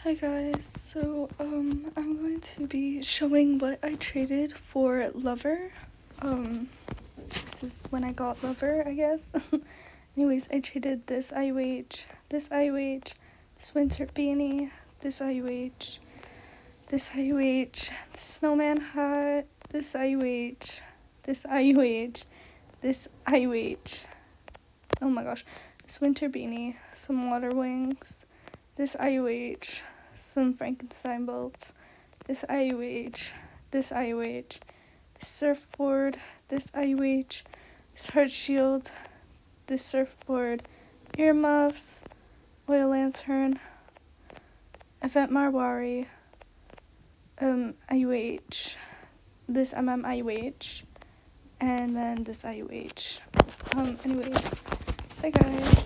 Hi guys, I'm going to be showing what I traded for Lover. This is when I got Lover, I guess. Anyways, I traded this IUH, this IUH, this winter beanie, this IUH, this IUH, this snowman hat, this IUH, this IUH, this IUH, oh my gosh, this winter beanie, some water wings, this IUH, some Frankenstein bolts, this IUH, this IUH, this surfboard, this IUH, this heart shield, this surfboard, earmuffs, oil lantern, Event Marwari, IUH, this IUH, and then this IUH. Anyways, bye guys.